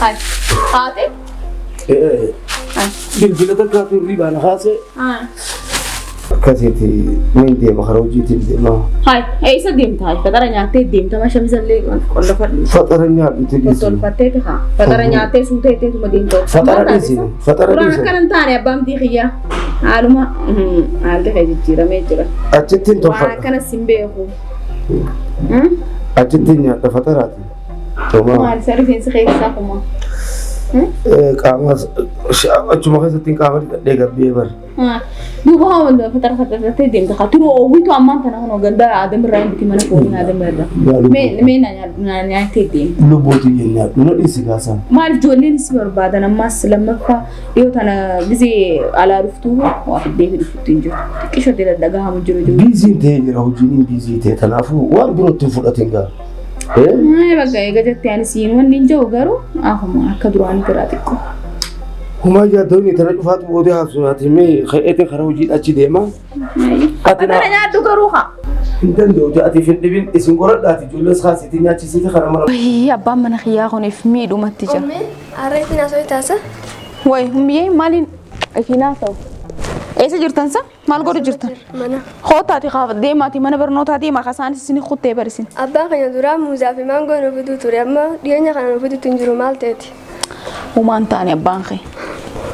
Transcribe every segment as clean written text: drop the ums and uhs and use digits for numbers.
هاي هاتي بالبلد الكاتب ريبا أنا خاصة كثيرتي من دي مخروجي تبدي ما هاي أي سديمت هاي فترة تديمت ما شمس اللي كل فترة تبدي كل فترة فترة سوتة تما ديمت فترة أنا كان تاني أبام دي خيا عالما عالده خيجي جرا ميجرا أجتين توفى كان السيمبيهو أجتين يا فترات ما أعرف فين سخير ساقما كامس أشوف ما خسرتين كامل ديكا بيبر دوبا هون فترة تديم تخاطر وويتو أمان تنا هون وجندا عدم الرأي بتي منا فورين عدم الرأي مين نanya تديم لبوتي ينيا منو إسقاسا ما أعرف جولين سيور بعد أنا ما سلم فا يو تنا بيزي على رفتوه واحد ده رفتين جو كيش هدي الدجاج هم جرو جو بيزي تيجي راهو جيني بيزي تنافو وان بروت فلاتينغا ما بقى يجي تاني سين وان نينجا وغيره أهم كدرواني كراتيكو هما جادوني ترى فات بودي هاسوناتي مي خيتي خروجي أشي ديما أتنا نادو كروها إنتن دوتي أتي في الدين اسم قرط أتي جلوس خاص تيجي أشي سيتي خرامر يا أبا من خيا هون في ميدو ما تيجي أمي عرفتي ناسوي تاسا وين هم يي مالين في ناسو إيش جرتنسا مال قرر جرتن منا خوتاتي خافت ديماتي منا برنوتاتي ما خسان سني خوتة برسين أبا خيا درا مزافي مانغو نفدو توري أما ديانيا خنا نفدو تنجرو مال تاتي وما أنتاني أبانخي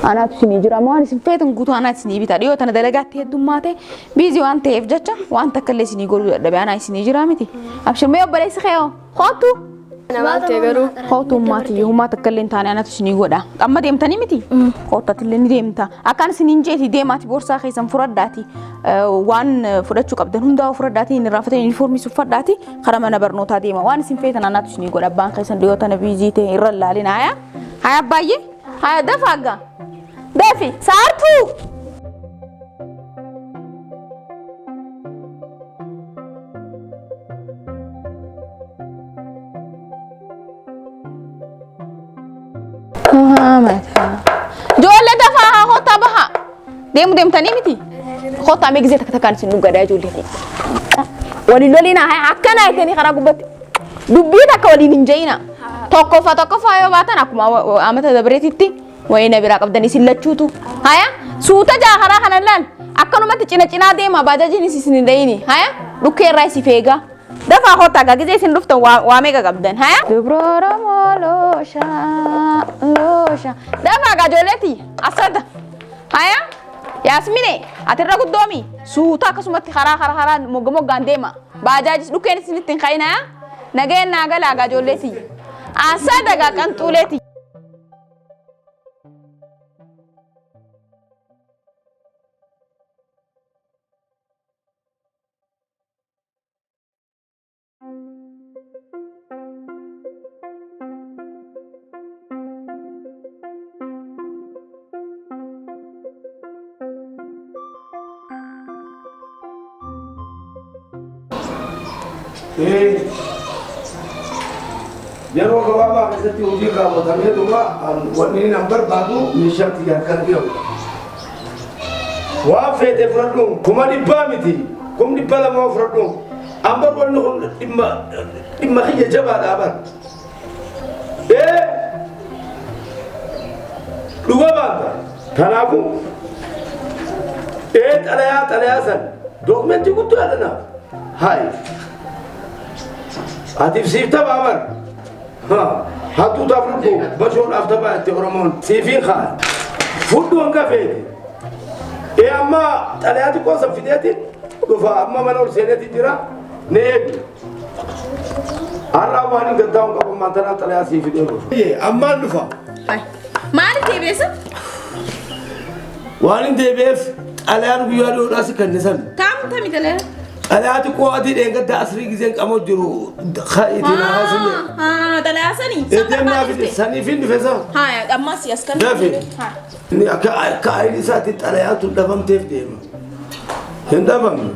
أنا تسني جرا ما أنا سنفتن قطو أنا تسني بتاريو تنا دلقات هدوماتي بيزي وان تيف جاتشا وان تكلي سني قولوا دبي أنا سني جرا متي أبشر ما يبغى ليس خيو خوتو أنا ما تجرو خوتو ماتي هما تكلين تاني أنا تسني قودا أما ديم تاني متي خوتا تلني ديم تا أكان سنين جيتي ديماتي بورسا خيسم فرد داتي وان فرد شو قبضن هندا فرد داتي نرافتي يونيفورمي سفر داتي خرام أنا برنوتا ديما وان سنفتن أنا تسني قودا بان خيسم ديو تنا بيزي تي يرل لالين هيا باي هيا دفعة دافي سارتو متى جولة دفعها خوتا بها ديم تاني متي خوتا ميك زي تكتكان سنو غدا جولة ولي لولينا هاي حكنا يتني خرا قبت دبيتك ولي نجينا توقفا يا باتنا كما امته دبريتي وين بيراك بدني سلچوتو هيا سوتا جاهرا خنلان اكنو مت چنا ديما باجاجي ني سيسن ديني هيا دوكي رايسي فيغا دفا خوتا غاجي سن دفت واميغا قبدن هيا دبرورا مولوشا لوشا دفا غاجولتي اسد هيا ياسميني اترا قدومي سوتا كسمت خرا موغمو غانديما باجاجي دوكي سنتين خاينا نغين ناغلا غاجولتي اسد غا كنتولتي يروح بابا حسيتي وجي كابو تاني دوما وني نمبر بعدو مشات يا كان وافيت فرقون كما دبامتي كم دبلا ما فرقون امبر ونو اما هي جبا دابر لغا بانتا تناكو تليا سن دوكمنتي قلت لنا هاي هاتف سيفتا بابر هاتو تفرقو بشون افتبا تورمون سيفين خال فودون كافيه اما تلياتي كوسا فيديتي دفا اما منور سينتي جرا نيب الرواني قدام كم مانتنا تلياسي فيديو اما دفا هاي مالك تبيس وان دبيف الان بيورو راس كنسن كم تمي تلي أنا أتوقع أدي إنك تأسري جزء أمور جرو خايتنا هاسني تلي سني إدنا في سني فين فيزا هاي أما سياسكن دافي إني كأيدي ساتي تريات تدفم تفديم هندفم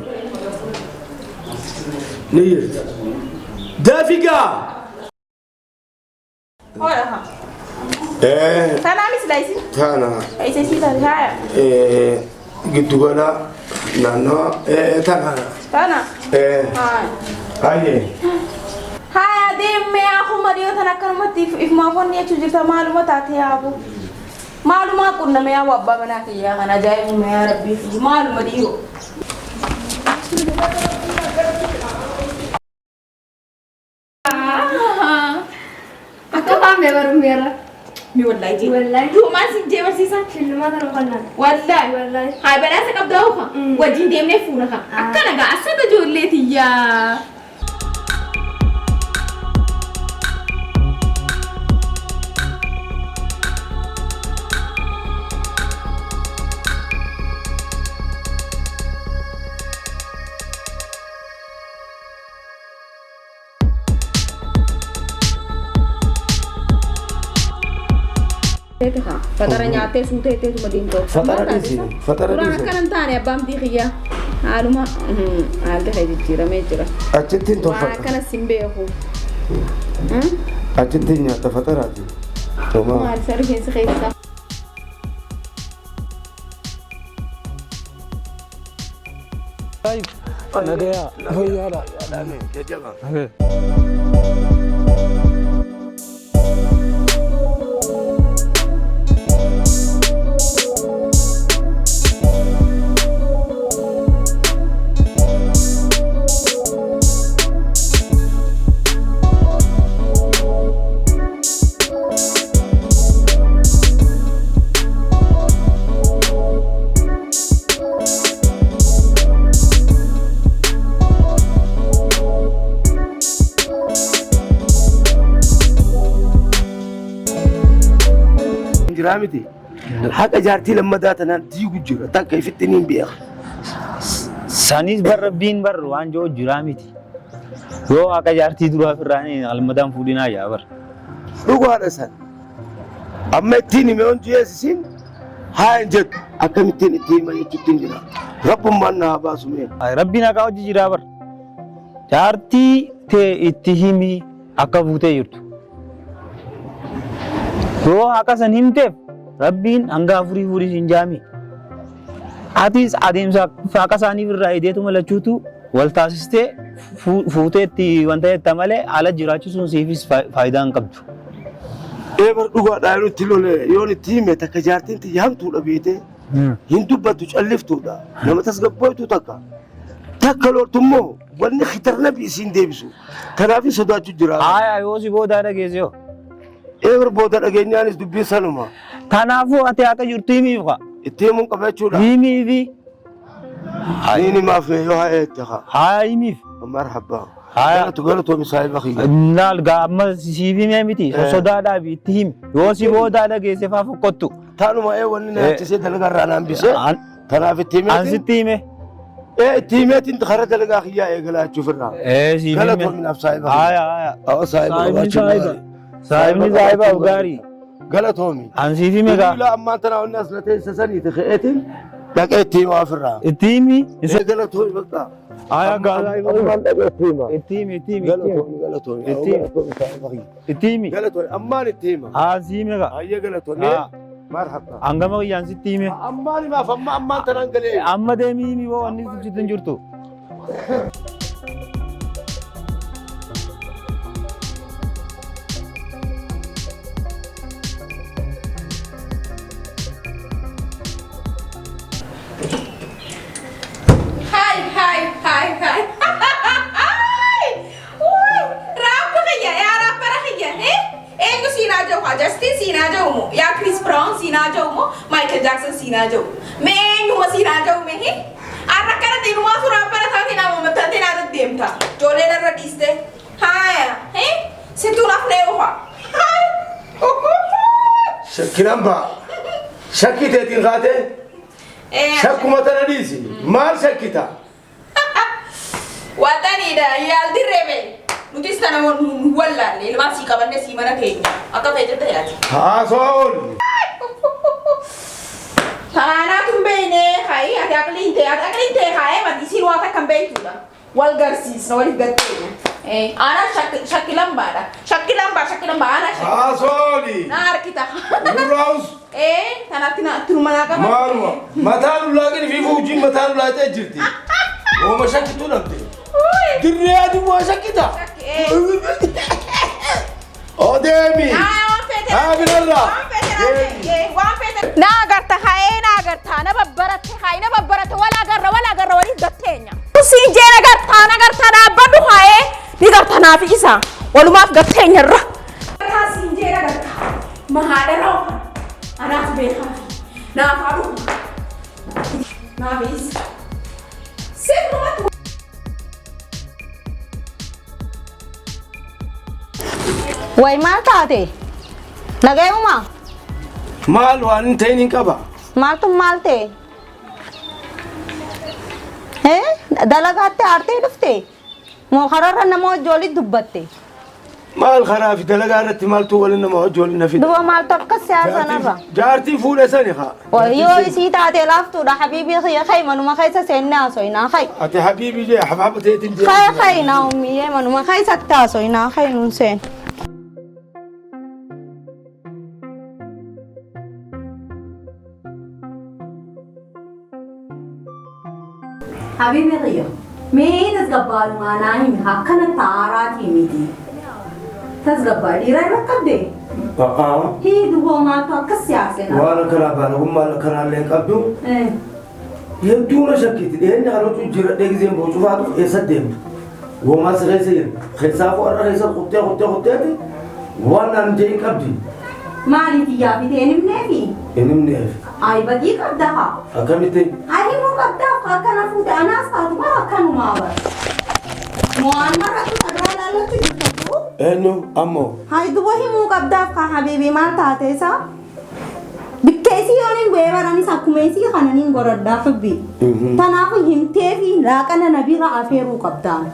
نير دافيكا هلا تانا مسلايسي تانا أي شيء تاني هاي جدولا نانا تانا تانا هاي هاي deemee akkuma dhiyootan akkanumatti ifumaa foonni jechuu jirta maaluma taate yaabu. Maaluma qunname yaa abbaa manaa kiyyaa kan ajaa'ibu yaa rabbii fi maaluma dhiyoo. Akka me barummeera. Mi wallahi. Wallahi. Tu masih je bersisa. Shillumaa kana qonnaan. Wallahi. Wallahi. Hai badhaasa qabdaa uka. Wajjin deemnee fuuna ka. Akkana gaa asirra ijoollee tiyyaa. Fatara nyaatee suutee teetu madiimtoo. Fatara dhiisi. Fatara Suuraan dhiisi. akkana hin taane abbaan xiyyaa. Haaluma haalli kee jijjiiramee jira. Achittiin Waan tolfata. akkana sin beeku. Achittiin nyaata fataraati. Maal isa rifeensi keessaa. Nagaya, fayyaadha. Jajjaba. Jiramiti. Haqa jaartii lammadaa tanaan diigu jira. Takka ifitti niin beeka. Sanis barrabbiin bar waan joo jiraa miti. Yoo haqa jaartii duraa firraanii almadaan fuudhinaa yaa bar. Dhugaadha san. Amma ittiin hime on jeesisiin haa hin jettu. Akkamittiin itti hima jechuutti hin jira. Rabbummaan na haa baasu mee. Rabbiin haqaa hojii jiraa bar. Jaartii tee itti himi akka fuutee jirtu. Yoo haqa san himteef rabbiin hanga afurii hin jaami. Atis adeemsa haqa isaaniif irraa ideetu malachuutu wal taasistee fuutee itti wanta jetta malee ala jiraachisuun siifis faayidaa hin qabdu. Eebar dhugaadhaa yeroo itti lolee yoon itti hime takka jaartiin xiyyaamtuudha beetee hin dubbattu calliftuudha. Nama tasgabbooytu takka. Takka loltummoo wanni xitarna isiin deebisu. Kanaafii sodaachuu jira. Aayaa yoo si boodaa dhageesse yoo. Eebar booda dhageenyaanis dubbiin sanuma. Kanaafuu ati akka jirtu himiif qa. Itti himuun qabachuudha. Himiifi. Niin himaaf yoo haa eette haa. Haa himiif. Marhaba. Haa. Galatoomi saahiba kiyya. Naal gaa amma siif himee miti. Sodaadhaaf itti himi. Yoo si boodaa dhageesse faa fokkottu. Taanuma wanni na hattisee dalagarraa naan bisee. Tanaaf itti himeetiin. Ansitti hime. Itti himeetiin kara dalagaa kiyyaa eegalaachuuf irraa. Siif hime. Galatoomi naaf saahiba. Haa. Saahibni saahiba. Saahibni saahibaaf gaarii. Galatoomi. Ansiif hime gaa. Ilaa ammaan tanaa wanni as na teessa sanii ta'eetiin dhaqee itti himaa ofirraa. Itti himi. Galatoomi bakka. Haa gaa saahiba. Ammaan dhaqee itti himaa. Itti himi. Galatoomi. Itti himi. Galatoomi. Ammaan itti himaa. Haa si hime gaa. Hayyee galatoomi. Marhaba. Hangama kiyyaan sitti hime. Ammaan himaaf ammaan tanaan galee. Amma deemii himi boo wanni sitti hin jirtu. Hai. Rappa kaya ya rappa kaya Ego sina jauh, Justin sina jauh ya Chris Brown sina jauh Michael Jackson sina jauh. Mengu sina jauh he. Arra kana tinu ma sura para tha tina mo mata tina da demta. Jole na radiste. Hai he. Situ na fleo ha. Hai. Shakiramba. Shakite tin gade. Shakuma tanadisi. Mal shakita. Watani da yal direbe. Nuti stana walla le ma si kabanne si mana ke. Akka fete ta yati. Ha sol. Tana tumbene khai ati aklinte khai ma di sinu ata kambei tuda. Wal garsis no wal gatte. Ana shakilamba ana Ha soli. Nar kita. Uraus. Tana tina turmana ka. Maruma. Matalu lagin fi fuji matalu la ta jirti. O ma shakitu nabde. Dirre adi mo shakita. وديمي من الله ناقرت هاي ناقرت أنا ببرت هاي أنا ببرت ولا قرر وليد قتينيا سينجي ناقرت أنا بدو هاي ناقرت أنا في إسا ولو ما في قتينيا الرا سينجي ناقرت ما هذا روح أنا في بيخا نافعلو نافيس سيبنو Way maal taate? Nagayuma? مال وان تينين كبا Maaltu maal ta'e? Dalagaatti aartee dhufte? Moo kararra nama ijoollee dubbatte? مال خرافي دلقارتي مال تقول إنما هجول نفيد Duba maaltu akka siyaasa narra? جارتي فول سني خا Yoo isii taate laaftuudha habiibii kiyya kay manuma keessa seenne haasoyinaa kay. أتي حبيبي جاي حبابتي تنجي Kay naa ummiyee manuma keessatti haasoyinaa kay nuun seen. حبيبي غير مين تسقبال ما نايم هكذا تاراتي ميدي تسقبال يراي بكبدي هي دو ما توكس سياسة وانا كلا بالا وما كلا لين قبضو يبدو شكيت لأن أنا تجرا ديك زين بوشوفاتو يسدم وما سغيسين خسافو أنا خسر خطة وانا نجي قبضي مالي تيابي تاني منافي إني منيف أي بدي قبضها أكملتي أي مو قبضها فكنا فوت أنا أصلا ما كانوا معبر مو أنا مرة تقرأ لا تجيبه إنه أمو Hay duba himuu qabdaaf ka habiibii maal taate isa? Bikkeesii yooniin weebaranii sakkumeesii kananiin goraddaa fibbi. Tanaafu himtee fi laaqana nabira afeeruu qabdaan.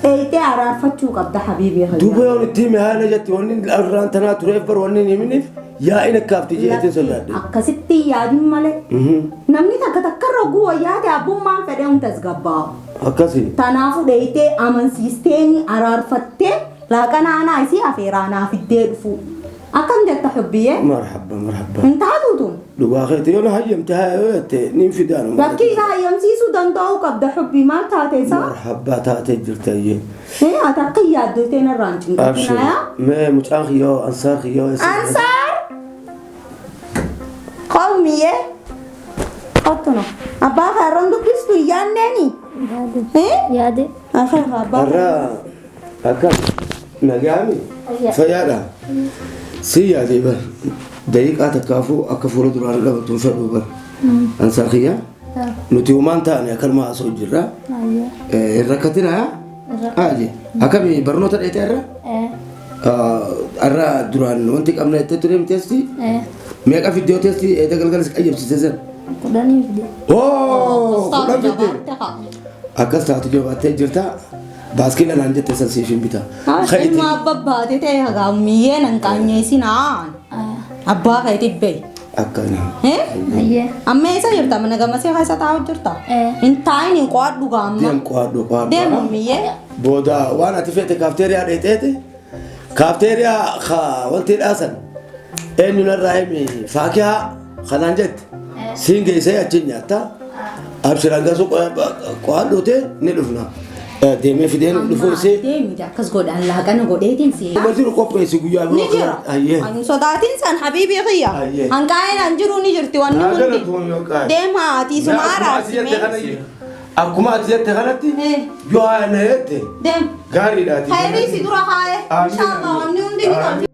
Eeyitee araarfachuu qabda habiibii hayyaa. دوبا يوم التيم هاي نجت ونين الأران تنا تريفر ونين يمينف يا إنك كافتي جيتي سلاد Akkasitti yaadin malee. Namni takka takka roguu wayyaate abbummaan fedhee humtas gabbaa. أكاسي Tanaafu dheeyitee amansiisteeni araarfattee laaqana anaa isii afeeraanaa fiddee dhufu. Akkam jetta hubbiyyee? مرحبا Hin taatuutuun. دوبا خيتي يونا هيم تهاي نيم في دانو Bakki isaa hayyamsiisuu danda'uu qabda hubbii maal taate isaa? مرحبا تاتي جرتاي Ati akka yaaddotee narraan أبشر cinqatinaayaa? ما مجان خيو أنصار خيو Ansaar! Qawmiyyee? Qottuno. Abbaa kaarran dubbistu yaanneeni? Yaade. Afaan abbaa. أرا أكاد نجامي فيادا سيا ديبر دقيقة تكافو أكفور دران لا بتوفر بر أنصار خيا نتيومان تاني أكل ما أسوي جرا الركتنا أجي أكمل برنوت الإترا أرا دران وانتك أمنا تتريم تستي ميك أفيديو تستي إذا قال قالك أيام سيزن Kudani video. أوه كلام جدي Jabaate أكل ساعة جوابات جرتا باسكين أنا عندي تسلسل في بيتا haa. Ilma abbaa baatee ta'e hagaa ummiyyee nan qaanyeessinaan. Abbaa keetii bee. أكلنا Ayye. Amma eessa jirta? Mana gamasee keessa taa'u jirta? Hin taa'in hin qo'adhu gaamma. ديم قادو Deemu ummiyyee. بودا وانا تفيت كافتيريا ديتيتي كافتيريا خا ولتي الاسن انو الرايمي فاكهه خنانجت سينجي سي اچنياتا ابشر انغاسو قادوتي ندفنا ديمي فيدين دفوسي Deemi akkas godhaan laaqana godheetiin see. بزيرو كوبي سيغويا Ni jira. ايه Ani sodaatiin san habiibii kiyya. Ayyee. Hanqaa'een an jiru ni jirti wanni hundi. Deema ati sumaara simee. akkuma ati jette kanatti yoo ana jette Deem. gaariidhaati Khayrii si dura kaa'e. Amiin. Inshallah wanni hundi ni tolti.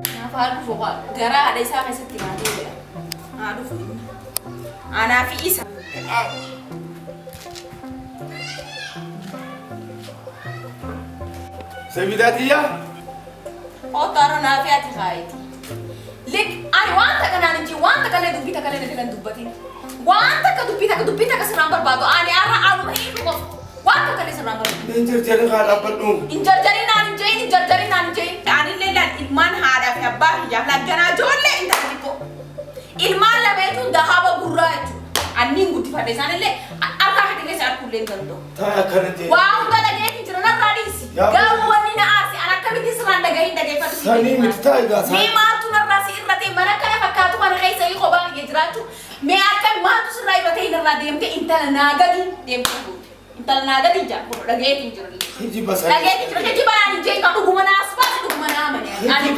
Nafaan dhufu gara haadha isaa keessatti maatee jira. Haa dhufu. Anaa fi isa. Sebidaatiya Otaara naa fi ati kaayiti. Lik ani wanta kanaan inji wanta kalee dubbii takkalee na filan dubbatin. Wanta ka dubbii takka sirraan barbaadu ani arra anuma hiiku qofa. Wanta kalee sirraan barbaadu. injirtee kaa dhaabbadhu Injarjarii naan injeen injarjarii naan injeen. Ani illee laan ilmaan haadhaa fi abbaa hiyyaa lagganaa ijoollee intalli ko. فديسان اللي أركح تيجي سأر كلين كندو تا كنتي واو ده لقيت جرنا راديس قام ونينا آسي أنا كم تسران دقاين دقاي فتو ثاني متتاي قاس مي ما تونا راسي إرتي مرا كنا فكاتو أنا خايس أي خبر يجراتو مي أكمل ما تسرى يبتين الراديم كي إنت لناقدي ديم كود إنت لناقدي جاكو لقيت جرنا خيجي بس لقيت جرنا خيجي بنا نجي كانوا بمنا أسباب بمنا أمني أنا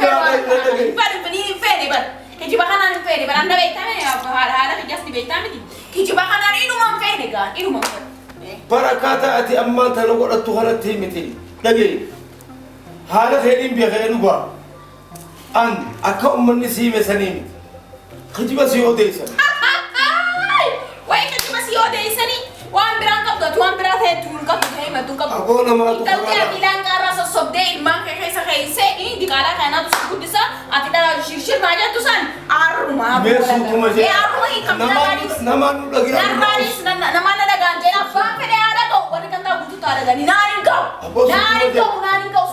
فاهم فيني بس كيجي بخنا نفيني بس أنا بيتامي هذا كجاس بيتامي كيجي بخنا إنه ما فيني كان إنه ما بركات أتي أمان تلقوا التوهنا تيمتي لقي هذا خيرين بخير نقول أن أكون من نسيم سنين خيجي بس يوديسا وين كيجي بس يوديسني وان بران كبدت وان برات هي تقول كبدت هي ما تقول أقول ما تقول كبدت بيلان كارا صبدي ما كيسا كيسة إيه دكالا كنا تسكت دسا أتدا شير ما جات تسان أرما إيه أرما إيه كملا نمان لقي ناريس نمان لقان جينا فان كده ada kau warna kanta butuh tara gani narin kau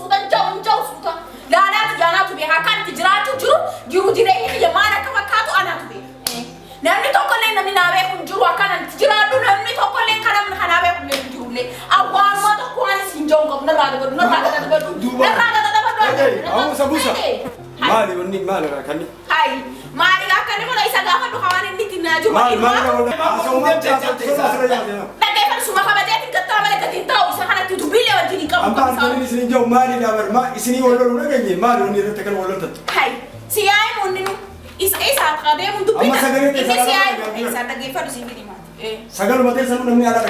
sudah jauh sudah lana tu jana tu biar kan tijratu juru jirai ini jamana kau katu anak tu nanti tokolen nanti nabe pun juru akan nanti tijratu nanti tokolen kadang nabe pun juru le awan ma tu kuan sinjong kau neraga Aku sabusa. Mali wani mali rakani. Hai, mali rakani kalau isa gafan tu kawan ini tina cuma. Bagaimana semua kabar dia tinggal tahu mereka tinggal tahu sekarang tu beli awak jadi kamu. Ampa antoni sini jauh mali dah berma. Isini walor mana gini mali wani retekan walor tu. Hai, siapa mundinu? Isa kadang mundu beli. Ini siapa? Isa tak gifar di sini mah. Sagal mati sama namni ala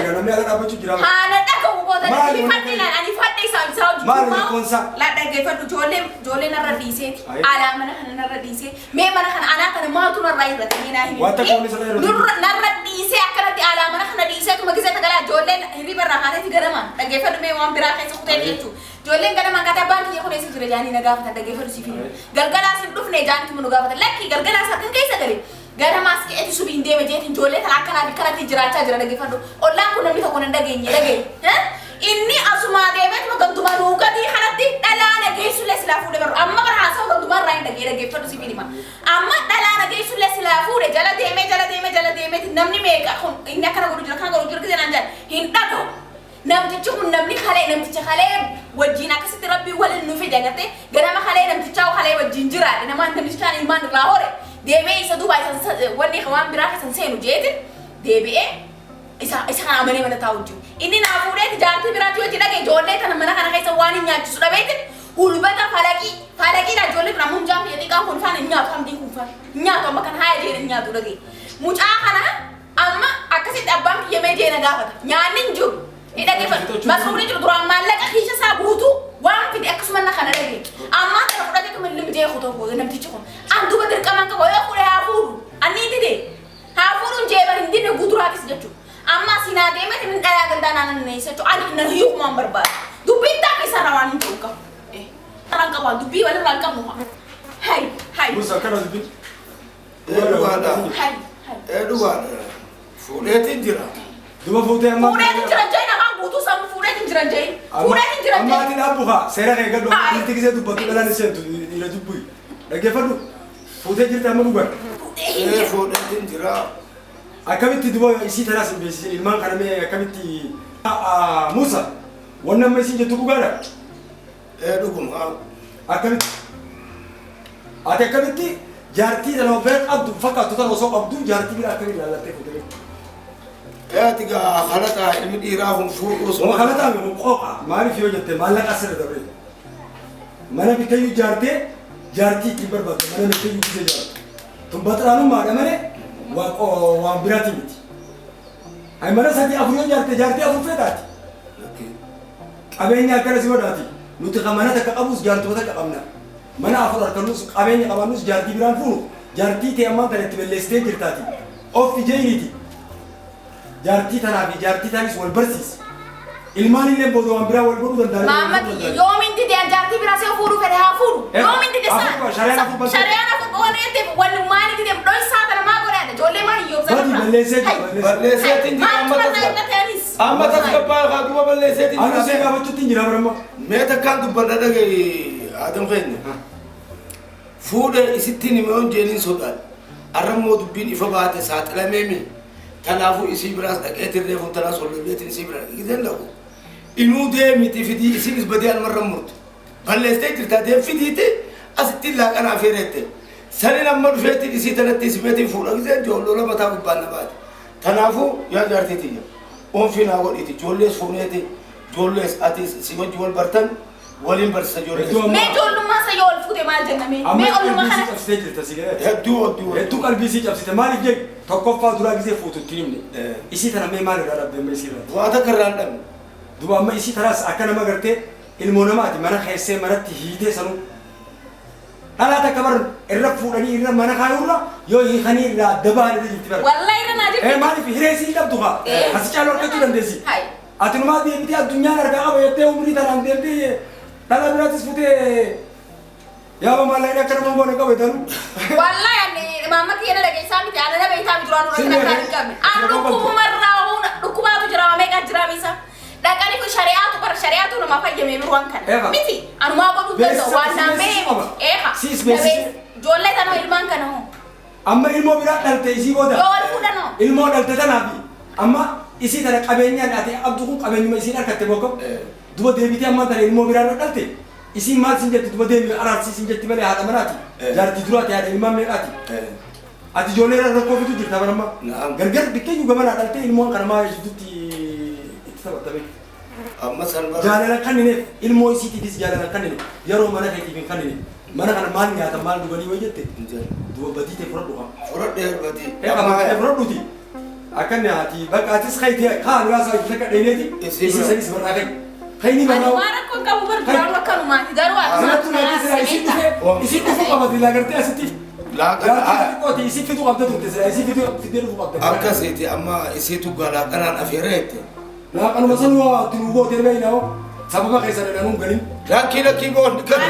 apa tu jira. Hana dah kau buat ada di fatilan, ani fatil sahau Mali konsa. Lah dah gifar tu jole nara diise. Ala mana hana nara diise. Me mana hana anak hana mau tu nara ira tadi nahi. Wata kau ni sana. Nara diise akan nanti ala mana hana diise tu magi saya tegala jole hiri berrakan itu geraman. Dah gifar tu me mau berakai sekutai itu. Jole geraman kata banti aku nasi sudah jani nagaf dah gifar si film. Gargala senduf ne jani tu menugaf. Laki gargala sakin kaisa kali. Gara maski itu subin dia menjadi jole terlakan abikara tijeraca jera lagi fado. Orang pun nanti takut nenda gini lagi. Ini asuma dia itu makan tuman ruga di hanati dalana gay sules lafu de baru. Amma kan hasa makan tuman rain lagi fado si film. Amma dalana gay sules lafu de jala deme namni meka ini akan guru jura kita nanti hinta tu. Namti cuma namni khale wajina kasih terapi walin nufi jangate. Gara ma namti cau khale wajin jira. Nama namti cari iman lahore. Deme isa Dubai wani kawan berapa sensenu jadi DBE isa kan amane mana tahu ju ini na pure ti janti berarti wajib lagi jole kan mana kan kaisa wani nyati sudah betul hulbata falaki na jole na mun jam yati ka hun fana nyatu am din kun fa nyatu makan haya je nyatu lagi muca kana amma akasit abam yeme je na gafata nyanin ju ida ke fa masuri ju durang malaka khisha sabutu wan fi akus mana kana lagi amma ta fada ke min limje khuto ko nam ti chukon andu badir kaman ka waya kure hafuru ani dide hafuru jeba hindi ne gudura kis jatu amma sina de me min daya gandana nan ne seto ani na hiu man barbar dubita ke sarawani tuka rangka wan dubi wala rangka mu hai Musa kana dubi. hai Eduardo fuletin jira Dua foto yang Fure tinjiran jay na kan butuh sama fure tinjiran jay. Fure tinjiran jay. Amma tin abu ha. Sera kayak gado. Nanti kita tu batu belan sentu. Ila tu bui. Lagi apa tu? Foto cerita mana buat? fuletin jira Kami ti dua isi teras besi. Ilman karena me kami ti Musa. Wannan mai sinje tu gada. dugum ha Kami ti jarti dalam ber abdu fakat total osok abdu jarti bila kami lalate foto. tiga khalata ilmi dirahum furus Mau khalata me qoqa maari fi wajte malaka asr dabre. Mana bitayu jarti kibar bat mana bitayu kise jarti. Tum batranu ma damane wa birati miti. Ay mana sati afro jarti afu fedati. Abenya kara siwadati. Nuti kamana tak abus jarti wata kamna. Mana afro arkanus abenya kamanus jarti biran furu. Jarti te amma tare tibeleste jirtati. Of jayniti. Jarti tanah jarti tanis wal bersis. Ilmani le bodo ambra wal bodo dan dari. Mama yom inti dia jarti berasa furu fere hafuru. Yom inti desa. Syariana fu bone ente wal mani ti dem doi sa tan ma gore ada jole ma yom sa. balese tinjira amma ta ba ga duba balese tinjira Anu saya kamu tuh tinjira berapa? me ta kan du banda daga adam khain fude isitini me on jelin sogal aram modu bin ifa baate saat la memi Tanaafu isii biraas dhaqeetiin reefu tanaas ol leetiin isii bira dhaqeetiin laqu. Inuu deemiti fidii isiinis badii almarra murte. Balleessitee jirtaa deem fidiiti asitti laaqana afeerette. Sanin amma dhufeetiin isii tanatti isimeetiin fuudha giseen joolloo mataa gubbaan nabaate. Tanaafu yaa jaartiiti jira. Oonfiin haa godhiiti joollees fuuneeti joollees ati si wajji wal bartan waliin barsiisa joollees. Mee ijoollummaa isa yoo ol fuute maal jenname? Mee olluma kana cabsitee jirta sigalee. Hedduu qalbii isii cabsite maaliif jechuudha tokkoffaa duraa gisee fuututti himne isii tana mee maal irraa dhabdee isii irratti. Waa takka irraa hin dhabne. Duba amma isii tanaas akka nama gartee ilmoo namaati mana keessee manatti hiitee sanuu. Dhalaa takka bar irra fuudhanii irra mana kaayurra yoo hiikanii irraa adda baanee jirti bara. wallahi irra naa jirti. Maaliif hireesii dhabdu haa? Asi caaluu argachuu dandeessi. Ati numaa deemtee addunyaan argaa qaba jettee umrii tanaan deemtee dhala biraatis futee yaaba maallaqni akka nama boone qabu jedhanu. wallahi ani maamatti yana dhageessaa miti ana na beektaa miti duraan urratti nakkaa hin qabne. An dhukkubumarraa dhukkubaatu jira meeqa jira misa. Dhaqanii kun shari'aatu nama fayyame birwaan kana. Miti anumaa godhuu danda'u waan naamee miti. Ijoollee tanoo ilmaan kana hoo. Amma ilmoo biraa dhalte isii booda. Yoo wal fuudhanoo. Ilmoo dhalte tanaafi amma isii tana qabeenyaan ati abdu kun qabeenyuma isiin harkatte bokkoo. Duba deebitee amma tana ilmoo biraa dhalte. Isiin maal sin jetti duba deebi araarsi sin jetti malee haadha manaati. Jaartii duraati haadha ilmaan meeqaati. Ati ijoollee irra rakkoo fitu jirta bara amma. Gargar bikkeenyu gamanaa dhalte ilmoon kana maa jechuutti itti taphatame. Amma salphaa. Jaalala kannineef ilmoo isiitiifis jaalala kannine yeroo mana keetiif hin kannine. Mana kana maal nyaata maal dhuganii way jette. Duba badii ta'e fudhadhu haa. Fudhadhee badii. Fudhadhuuti. Akka nyaati bakka atis kaayitee kaan raasaa itti akka dheedeeti. Isii sanis barraa kai. Kayni barraa. Ani waan rakkoon qabu barbaadan akkanumaati garuu Sanattu naati sira isii dhufe isii dhufu qabati laagartee asitti. Laaqana. Isii fitu qabda turte sira isii fitu fidee dhufu qabda. Akkasiiti amma isiitu laaqanaan afeereette. Laaqanuma sanuu ati nu gootee beeynaa sababa keessan dhanuun galin. Lakkii boon kan.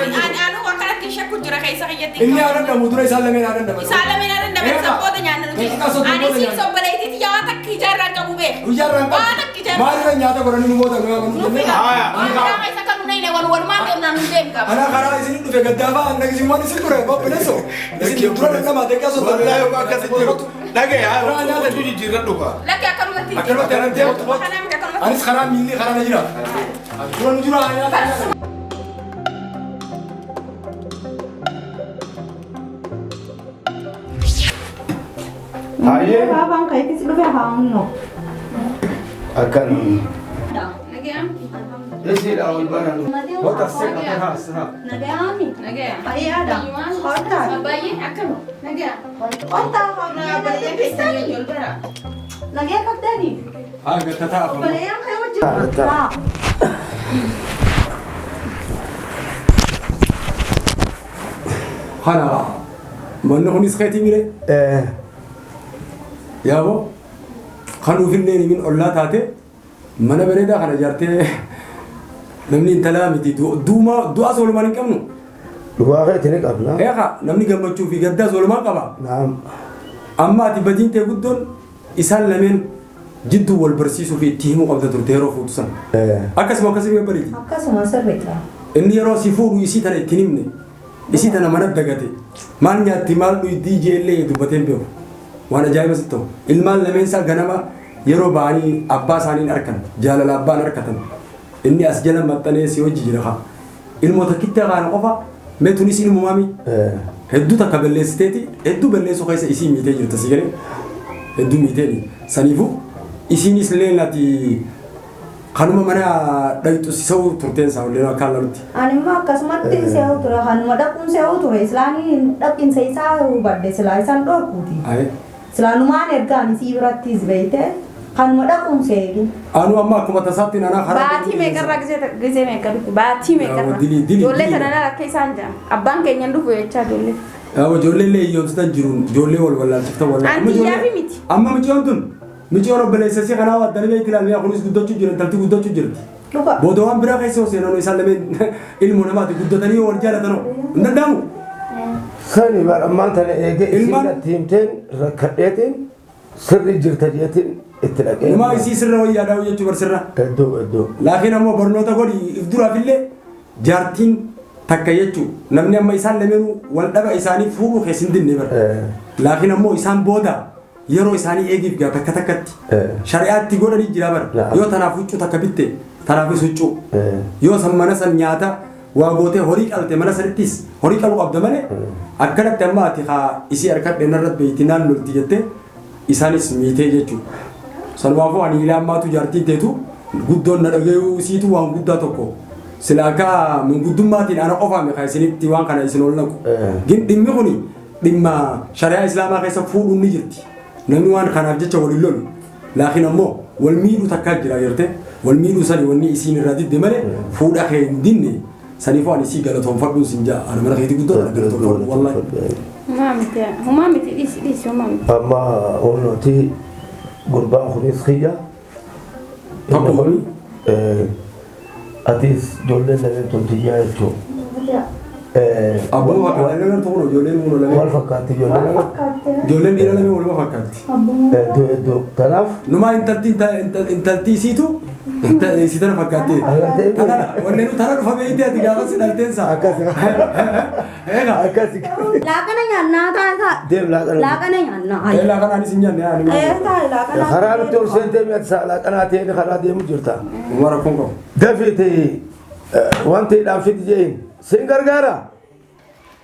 Anu wakkaatti shakku jira keessa fayyatti. Inni aadan dhamu dura isaan lameen aadan dhaman. Isaan lameen aadan dhaman sabboota nyaanna nuti. Ani siin sobboleetiiti yaa takki ijaarraan qabu beeku. Ijaarraan qabu. Waa takki ijaarraan. Maalirra nyaata godhanii nu booda nu Nu fida. Karaa keessa kan nu nayne walumaa deemnaa nu deem qaba. Ana karaa isin dhufe gaddaafa anna isin waan isin ture bobbineso. Isin dura nama deekaa sotti. Wallahi waa akkasitti. Dhagee haa nyaata tu jijjiirradhu kaa. Lakki akkanumatti. Akkanumatti anan deemtu. Anis karaa miilli karaa na jira. Dura nu jira nyaata. Hayyee. Baabaan kayittis dhufe haa hunno. Akkan. Nagayaan. Isiidhaa wal baran. Wata sena haa sena. Nagayaami. Nagayaan. Bayyaadha. Hortaan. Baay'ee akkanu. Nagayaan. Hortaan hortaan deebistanii. Nagaya qabdanii. Haa gattataa afamu. Balayaan kaya wajjin. Haa. Hana manni kunis keetii mire. Yaabo kan ufillee min ollaa taate mana bareedaa kana ijaartee namni intalaa miti du'aas walumaan hin qabnu. Du'aa feeti ni qabna. Eeqa namni gammachuu fi gaddaas walumaan qaba. Naam. Amma ati badiin ta'e guddoon isaan lameen jidduu wal barsiisuu fi itti himuu qabda turte yeroo fuutu san. Akkasuma akkasii bariiti. Akkasuma sirriidha. Inni yeroo si fuudhu isii tana ittiin himne isii tana mana dagate maal nyaatti maal dhuydi ijeellee dubbateen beeku. Waan ajaa'iba sitti ta'u ilmaan lameen isaa ganama yeroo ba'anii abbaa isaaniin arkan jaalala abbaan arkatan inni as jala maxxanee si hojii jira haa ilmoota kitti kana qofa meetunis ilmu maami hedduu takka balleessiteeti hedduu balleessuu keessa isii miitee jirta si galee hedduu miiteeni saniifuu isiinis leenati kanuma mana dhayxu si sa'uu turteen isaa ollee akkaan lalutti. Ani immoo akkasumatti se'uu ture kanuma dhaquun se'uu ture islaanii dhaqinsa isaa hubadde silaa isaan dhorkuuti. Silaanumaan ergaan isii birattis beeyte kanuma dhaquun se'eegin. Anu amma akkuma tasaatti nana karaa. Baatii meeqarraa gisee meeqa dhufu baatii meeqarraa. Ijoollee tanaan akka isaan jedhan abbaan keenya dhufu jechaa ijoollee. Ijoollee illee hiyyoomsitan jiruun ijoollee wal wallaalchifta wallaalchifta. Antiyyaa fi miti. Amma michoon tun michoon obboleessa si kanaa waa dalbee itti ilaalmee kunis guddachuu jira intalti guddachuu jirti. Booda waan biraa keessa yoo seenan isaan lameen ilmu namaati guddatanii wal jaalatanoo hin danda'amu. Sani ammaan tana eegee isiidatti himteen rakkadheetiin sirri jirta jeetiin itti dhaqee. Numaa isii sirra wayyaadhaa jechuu barsirra. Iddoo. Laakiin ammoo barnoota godhi if duraafillee jaartiin takka jechuu namni amma isaan lameenuu wal dhaba isaanii fuudhuu keessin dinne bara. Laakiin ammoo isaan booda yeroo isaanii eegiif gaa bakka takkatti shari'aatti godhanii jira bara yoo tanaaf huccuu takka bitte tanaafis huccuu yoo san mana san nyaata waa gootee horii qalte mana sanittis horii qabu qabda malee akkanatti amma ati haa isii harkadhe narratti beeytinaan lolti jettee isaanis miitee jechuudha. Sanumaafuu ani ilaa ammaatu jaartii teetu guddoon na dhagayuu isiitu waan guddaa tokko sila akka manguddummaatiin ana qofaame kaa isinitti waan kana isin ol naqu. Gin dhimmi kuni dhimma shari'aa islaamaa keessa fuudhuun ni jirti. Namni waan kanaaf jecha waliin lolu. Laakiin ammoo wal miidhuu takkaa jira jirte wal miidhuu sani wanni isiin irraa didde malee fuudha kee hin dinne saniifuu ani isii galatoonfadhuun sin jaa ana mana keetii guddoodha galatoonfadhu wallaahi. Humamiti dhisi humamiti. Amma ooloti gurbaan kunis xiyya. Tokko kuni. Atis ijoolleen lameen toltiyyaa jechuudha. Abbaa fakkaatee nama tokko ijoolleen mura lameen. Wal fakkaatti ijoolleen lameen. Ijoolleen dhiira lameen waluma fakkaatti. Kanaaf. Numaa intaltii isiitu isii tana fakkaattee. Wanneen tana dhufa beeytee ati gaafa si dhalteensa. Akkasi. Laaqana nyaannaa taata. Deem laaqana. Laaqana nyaannaa. Laaqana anis hin nyaanne yaa. Laaqana. Karaa nuti ol seentee mi'aati laaqanaa ta'ee karaa deemu jirta. Umara kun qabu. Dafii wanti dhaabsiti jeen sin gargaara.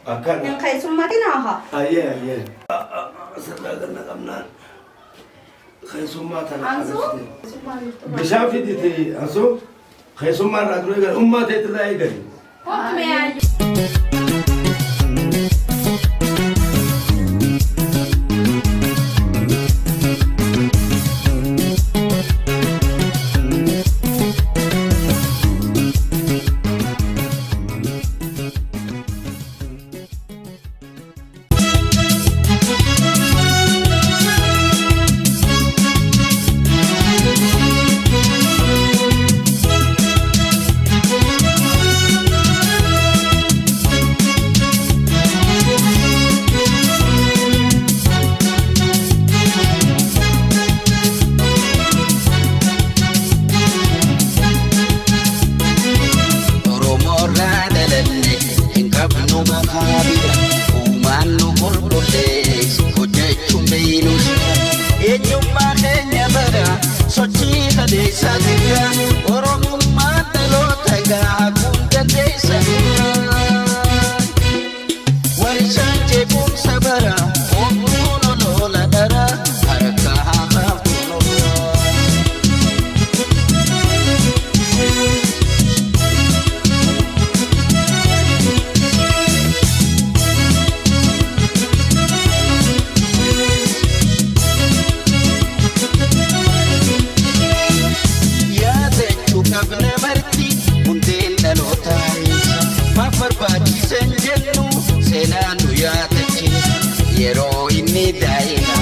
Akkana. Yang keessummatiin haa. Ayyee. Sirraa ganna qabnaan. Keessummaa tana qabsite. Bishaan fidite asoo keessummaa irraa dura eegale ummaa ta'e irraa eegale. Yeroo inni daa'ima